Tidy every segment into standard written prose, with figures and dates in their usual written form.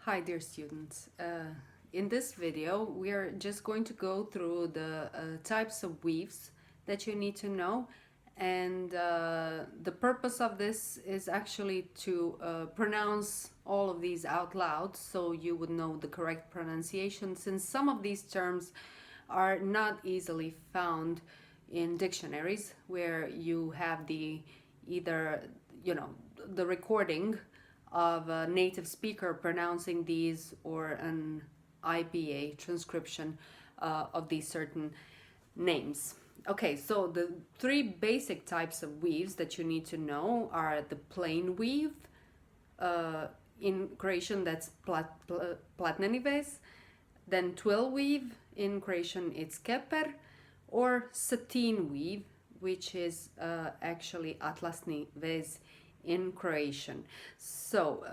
Hi dear students, in this video we are just going to go through the types of weaves that you need to know, and the purpose of this is actually to pronounce all of these out loud so you would know the correct pronunciation, since some of these terms are not easily found in dictionaries where you have the either the recording of a native speaker pronouncing these or an IPA transcription of these certain names. Okay, so the three basic types of weaves that you need to know are the plain weave, in Croatian that's platneni vez, then twill weave, in Croatian it's keper, or satin weave, which is actually atlasni vez in Croatian. So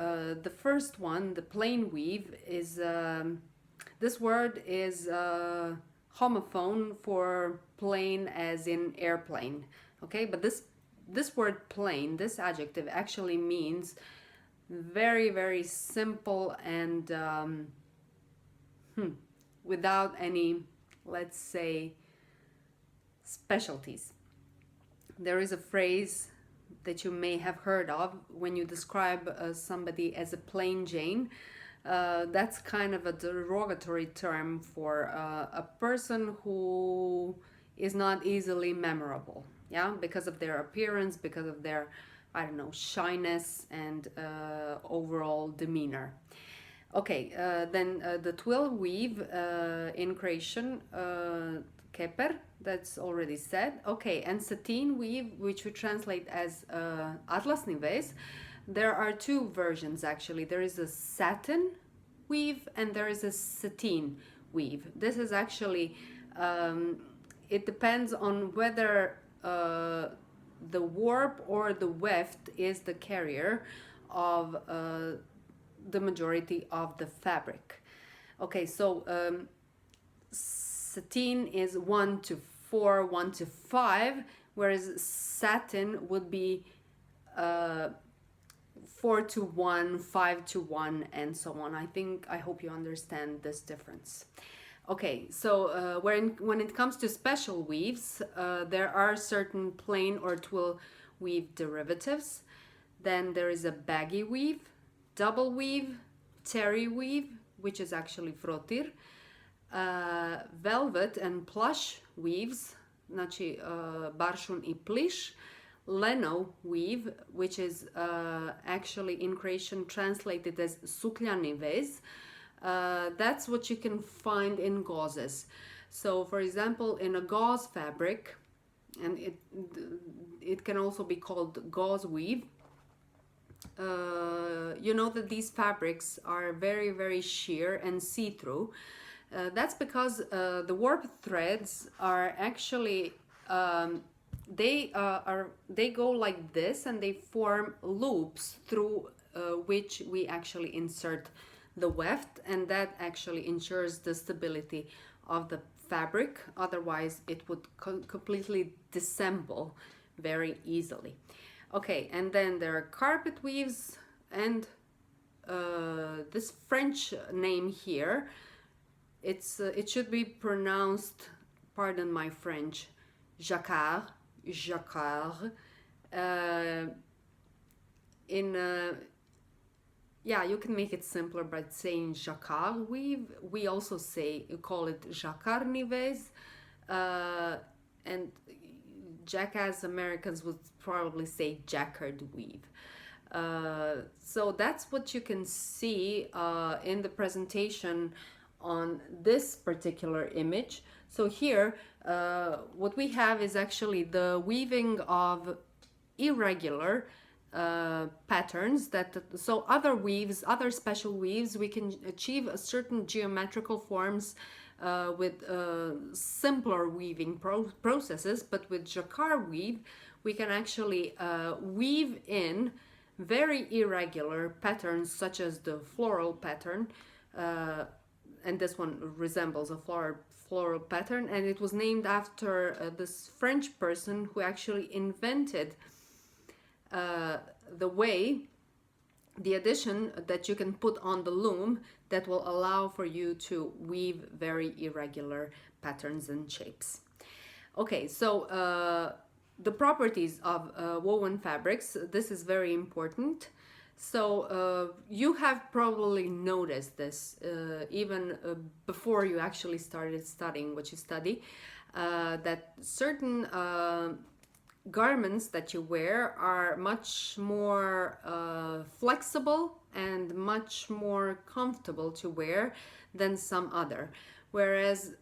the first one, the plain weave, is this word is homophone for plane as in airplane. Okay, but this word plain, this adjective actually means very simple and without any, let's say, specialties. There is a phrase that you may have heard of when you describe somebody as a plain Jane. That's kind of a derogatory term for a person who is not easily memorable, yeah, because of their appearance, because of their, I don't know, shyness and overall demeanor. Okay, then the twill weave in Croatian, keper, that's already said. Okay, and satin weave, which we translate as atlasni vez. There are two versions actually. There is a satin weave and there is a satin weave. This is actually, it depends on whether the warp or the weft is the carrier of the majority of the fabric. Okay, so satin is 1 to 4, 1 to 5, whereas satin would be 4 to 1, 5 to 1, and so on. I hope you understand this difference. Okay, so when it comes to special weaves, there are certain plain or twill weave derivatives. Then there is a baggy weave, double weave, terry weave, which is actually frotir, velvet and plush weaves, znači baršun I pliš, leno weave, which is actually in Croatian translated as sukljani vez. That's what you can find in gauzes. So for example, in a gauze fabric, and it can also be called gauze weave, you know that these fabrics are very sheer and see-through. That's because the warp threads are actually they go like this, and they form loops through which we actually insert the weft, and that actually ensures the stability of the fabric. Otherwise it would completely disassemble very easily. Okay, and then there are carpet weaves, and this French name here, it should be pronounced, pardon my French, jacquard. Yeah, you can make it simpler by saying jacquard weave. We also call it jacquardni vez, and jackass Americans would probably say jacquard weave. So that's what you can see in the presentation on this particular image. So here what we have is actually the weaving of irregular patterns. So other weaves, other special weaves, we can achieve a certain geometrical forms with simpler weaving processes, but with jacquard weave we can actually weave in very irregular patterns, such as the floral pattern, and this one resembles a floral pattern, and it was named after this French person who actually invented the way the addition that you can put on the loom that will allow for you to weave very irregular patterns and shapes. Okay, so the properties of woven fabrics, this is very important. So you have probably noticed this even before you actually started studying what you study, that certain garments that you wear are much more flexible and much more comfortable to wear than some other. Whereas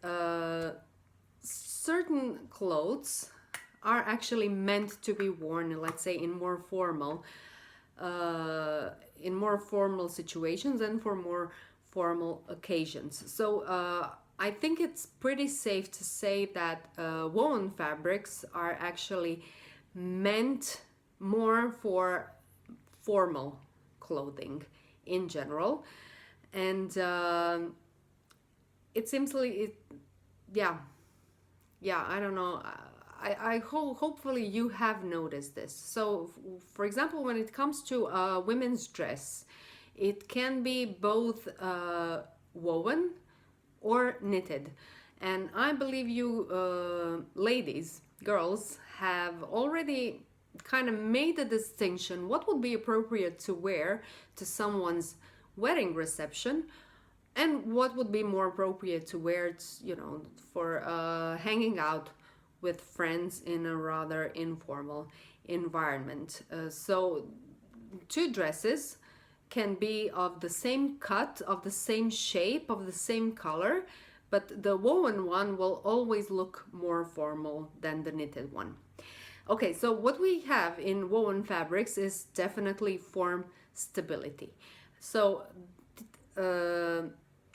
certain clothes are actually meant to be worn, let's say, in more formal situations and for more formal occasions. So I think it's pretty safe to say that woven fabrics are actually meant more for formal clothing in general, and it seems like yeah, I don't know. Hopefully you have noticed this. So, for example, when it comes to women's dress, it can be both woven or knitted. And I believe you ladies, girls, have already kind of made a distinction what would be appropriate to wear to someone's wedding reception and what would be more appropriate to wear, for hanging out with friends in a rather informal environment. So two dresses can be of the same cut, of the same shape, of the same color, but the woven one will always look more formal than the knitted one. Okay, so what we have in woven fabrics is definitely form stability. So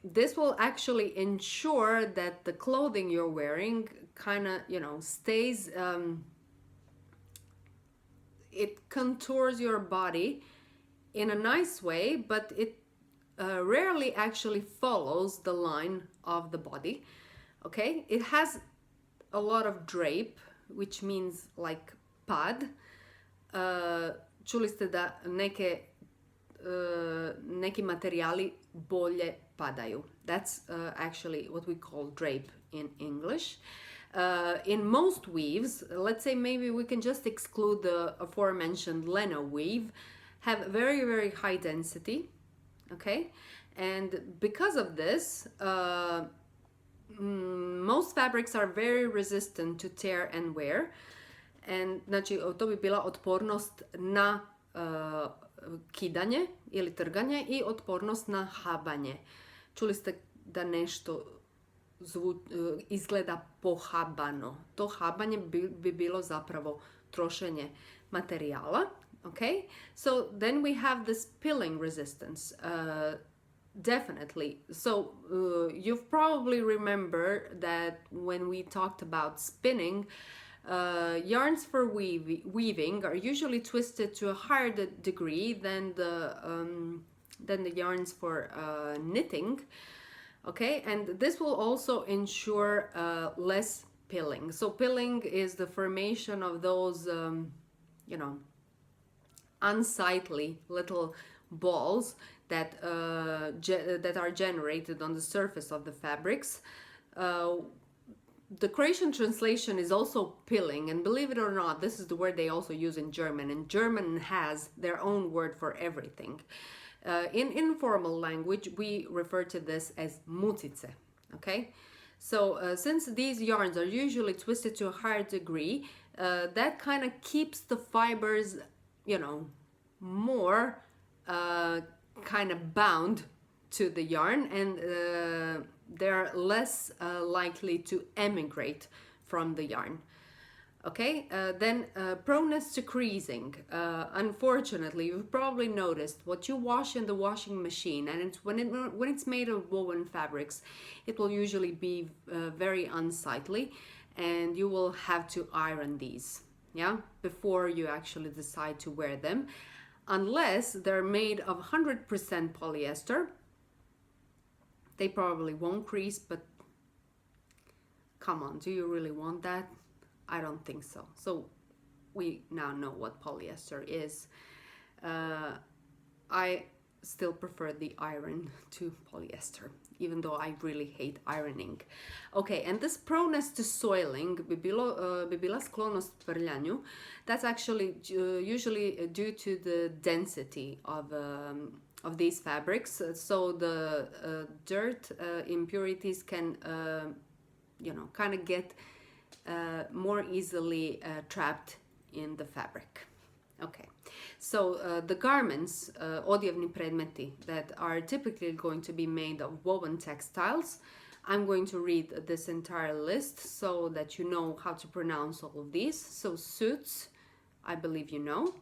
this will actually ensure that the clothing you're wearing kind of, stays, it contours your body in a nice way, but it rarely actually follows the line of the body. Okay, it has a lot of drape, which means like pad. Čuli ste da neki materijali bolje padaju. That's actually what we call drape in English. In most weaves, let's say maybe we can just exclude the aforementioned leno weave, have very, very high density, okay? And because of this, most fabrics are very resistant to tear and wear. And znači, to bi bila otpornost na kidanje ili trganje i otpornost na habanje. Čuli ste da nešto izgleda pohabano. To habanje bi bilo zapravo trošenje materijala. Okay, so then we have this pilling resistance. Definitely. So you've probably remember that when we talked about spinning, yarns for weaving are usually twisted to a higher degree than the yarns for knitting. Okay, and this will also ensure less pilling. So pilling is the formation of those, unsightly little balls that that are generated on the surface of the fabrics. The Croatian translation is also pilling, and believe it or not, this is the word they also use in German, and German has their own word for everything. In informal language, we refer to this as mutice, okay? So since these yarns are usually twisted to a higher degree, that kind of keeps the fibers, more kind of bound to the yarn, and they're less likely to emigrate from the yarn. Okay, then proneness to creasing. Unfortunately, you've probably noticed what you wash in the washing machine, and when it's made of woven fabrics, it will usually be very unsightly, and you will have to iron these, before you actually decide to wear them, unless they're made of 100% polyester. They probably won't crease, but come on, do you really want that? I don't think so. So we now know what polyester is. I still prefer the iron to polyester, even though I really hate ironing. Okay, and this proneness to soiling, bi bila sklonost prljanju, that's actually usually due to the density of these fabrics. So the dirt impurities can, kind of get more easily trapped in the fabric. Okay, so the garments, odjevni predmeti, that are typically going to be made of woven textiles. I'm going to read this entire list so that you know how to pronounce all of these. So suits, I believe you know.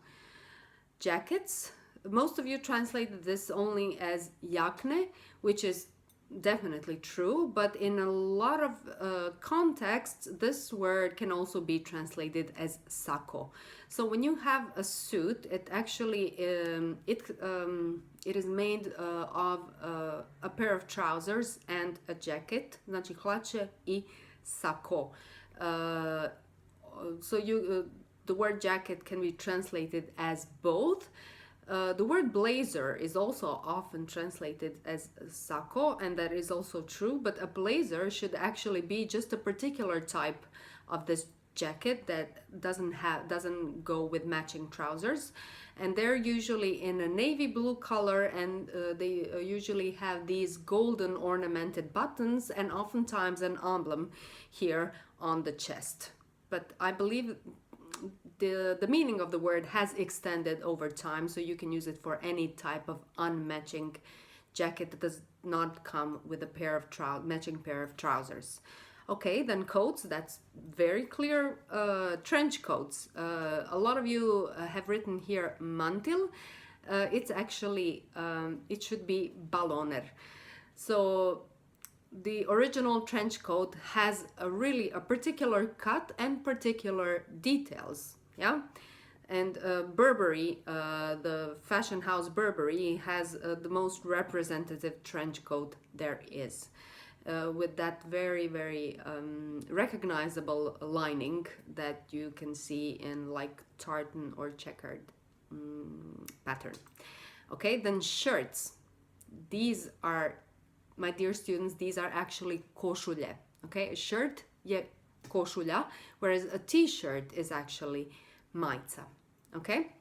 Jackets, most of you translated this only as jakne, which is definitely true, but in a lot of contexts, this word can also be translated as sako. So when you have a suit, it actually it is made of a pair of trousers and a jacket. Znači hlače I sako. So the word jacket can be translated as both. The word blazer is also often translated as sako, and that is also true, but a blazer should actually be just a particular type of this jacket that doesn't go with matching trousers, and they're usually in a navy blue color, and they usually have these golden ornamented buttons and oftentimes an emblem here on the chest. But I believe the meaning of the word has extended over time, so you can use it for any type of unmatching jacket that does not come with a matching pair of trousers. Okay, then coats, that's very clear. Trench coats. A lot of you have written here mantil. It's actually, it should be balloner. So the original trench coat has a particular cut and particular details, yeah? And Burberry, the fashion house Burberry, has the most representative trench coat there is, with that very, very recognizable lining that you can see in like tartan or checkered pattern. Okay, then shirts. These are, my dear students, these are actually košulje. Okay, a shirt je košulja, whereas a t-shirt is actually majica. Okay,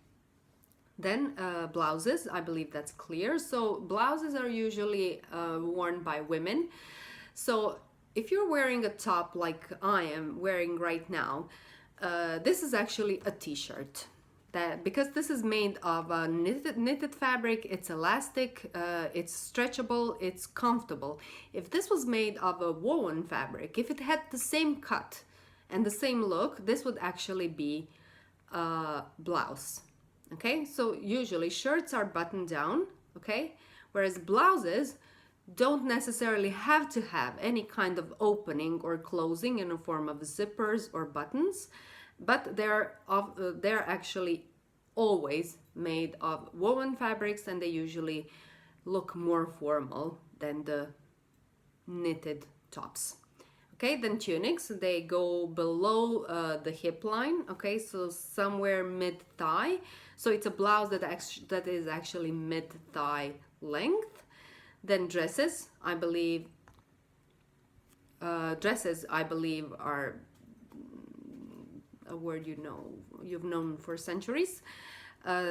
then blouses, I believe that's clear. So blouses are usually worn by women. So if you're wearing a top like I am wearing right now, this is actually a t-shirt. Because this is made of a knitted fabric, it's elastic, it's stretchable, it's comfortable. If this was made of a woven fabric, if it had the same cut and the same look, this would actually be a blouse. Okay, so usually shirts are buttoned down, okay, whereas blouses don't necessarily have to have any kind of opening or closing in the form of zippers or buttons, but they're actually always made of woven fabrics, and they usually look more formal than the knitted tops. Okay, then tunics, they go below the hip line, okay, so somewhere mid-thigh. So it's a blouse that is actually mid-thigh length. Then dresses, I believe, are a word you've known for centuries.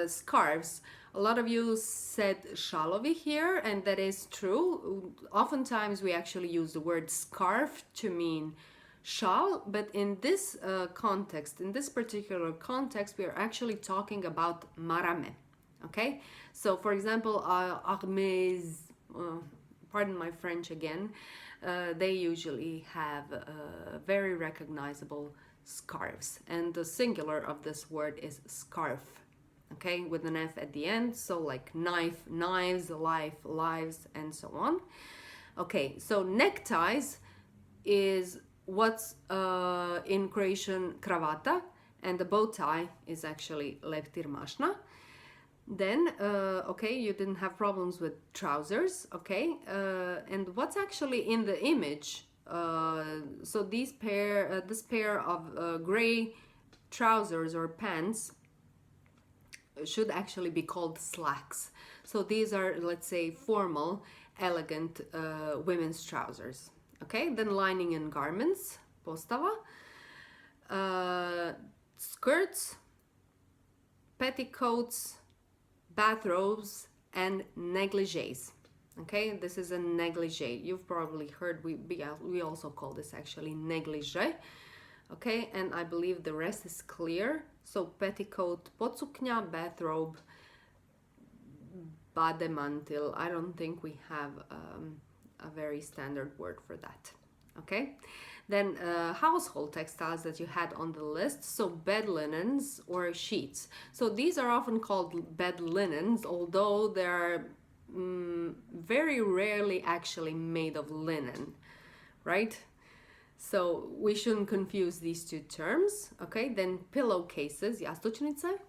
Scarves. A lot of you said shalovi here, and that is true. Oftentimes we actually use the word scarf to mean shawl, but in this context, in this particular context, we are actually talking about marame. Okay, so for example, armés, pardon my French again, they usually have very recognizable scarves, and the singular of this word is scarf, okay, with an F at the end, so like knife, knives, life, lives, and so on. Okay, so neckties is what's in Croatian kravata, and the bow tie is actually leptir mašna. Then, okay, you didn't have problems with trousers, okay, and what's actually in the image? So this pair of gray trousers or pants should actually be called slacks. So So these are, let's say, formal, elegant women's trousers. Okay, then lining and garments, postava, skirts, petticoats, bathrobes, and negligees. Okay, this is a negligee. You've probably heard, we also call this actually negligee. Okay, and I believe the rest is clear. So petticoat, podsuknja, bathrobe, bademantil. I don't think we have a very standard word for that. Okay, then household textiles that you had on the list. So bed linens or sheets. So these are often called bed linens, although they're very rarely actually made of linen, right? So we shouldn't confuse these two terms. Okay, then pillowcases, jastučnice,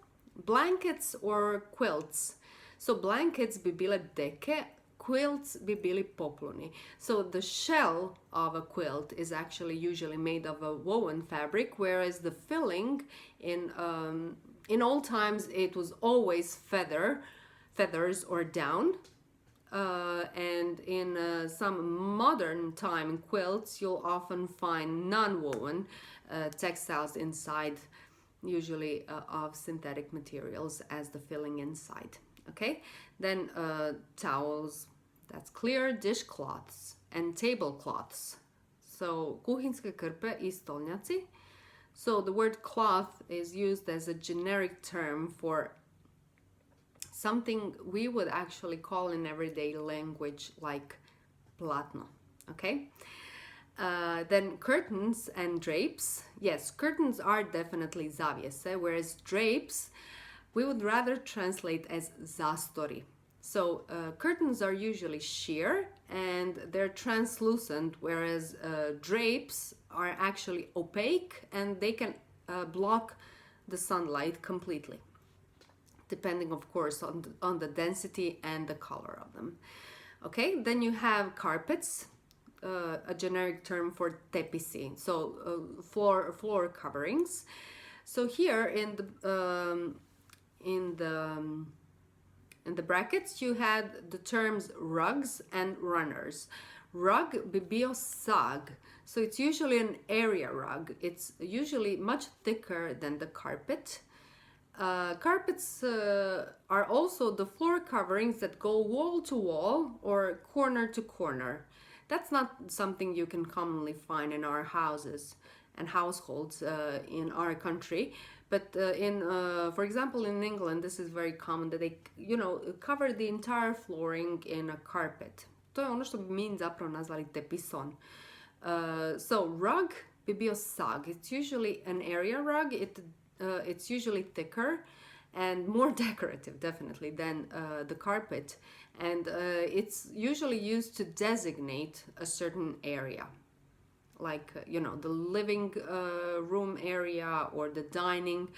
blankets or quilts. So blankets bi bile deke, quilts bi bili pokloni. So the shell of a quilt is actually usually made of a woven fabric, whereas the filling in old times it was always feathers or down. And in some modern time quilts, you'll often find non-woven textiles inside, usually of synthetic materials as the filling inside. Okay, then towels, that's clear, dishcloths and tablecloths. So kuhinske krpe I stolnjaci. So the word cloth is used as a generic term for something we would actually call in everyday language like platno. Okay, then curtains and drapes. Yes, curtains are definitely zavjese, whereas drapes we would rather translate as zastori. So curtains are usually sheer and they're translucent, whereas drapes are actually opaque and they can block the sunlight completely, depending of course on the density and the color of them. Okay, then you have carpets, a generic term for tepisi, so floor coverings. So here in the brackets you had the terms rugs and runners. Rug bi bio sag, so it's usually an area rug. It's usually much thicker than the carpet. Carpets are also the floor coverings that go wall to wall or corner to corner. That's not something you can commonly find in our houses and households in our country. But for example, in England, this is very common that they, cover the entire flooring in a carpet. To je ono što bi mi zapravo nazvali tepison. So rug bi bio sag. It's usually an area rug. It's usually thicker and more decorative, definitely, than the carpet. And it's usually used to designate a certain area, like, the living room area or the dining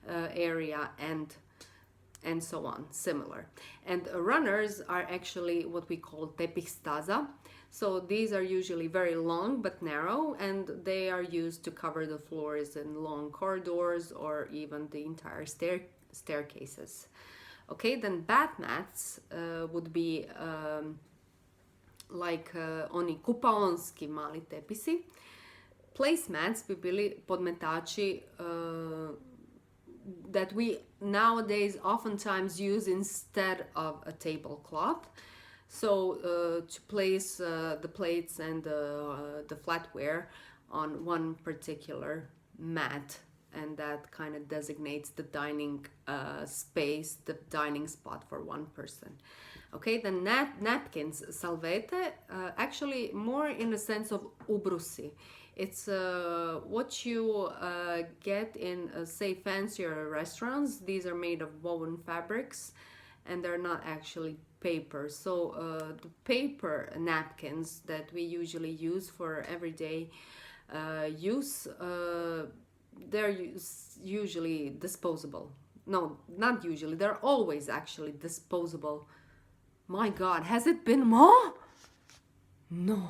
area and so on, similar. And runners are actually what we call tepihstaza. So these are usually very long but narrow, and they are used to cover the floors in long corridors or even the entire staircases. Okay, then bath mats would be like oni kupaonski mali tepisi. Placemats bi bili podmetači that we nowadays oftentimes use instead of a tablecloth. So to place the plates and the flatware on one particular mat, and that kind of designates the dining space, the dining spot for one person. Okay, then napkins, salvete, actually more in the sense of ubrusi. It's what you get in, say, fancier restaurants. These are made of woven fabrics, and they're not actually paper. So the paper napkins that we usually use for everyday use, they're usually disposable. No, not usually. They're always actually disposable. My God, has it been more? No.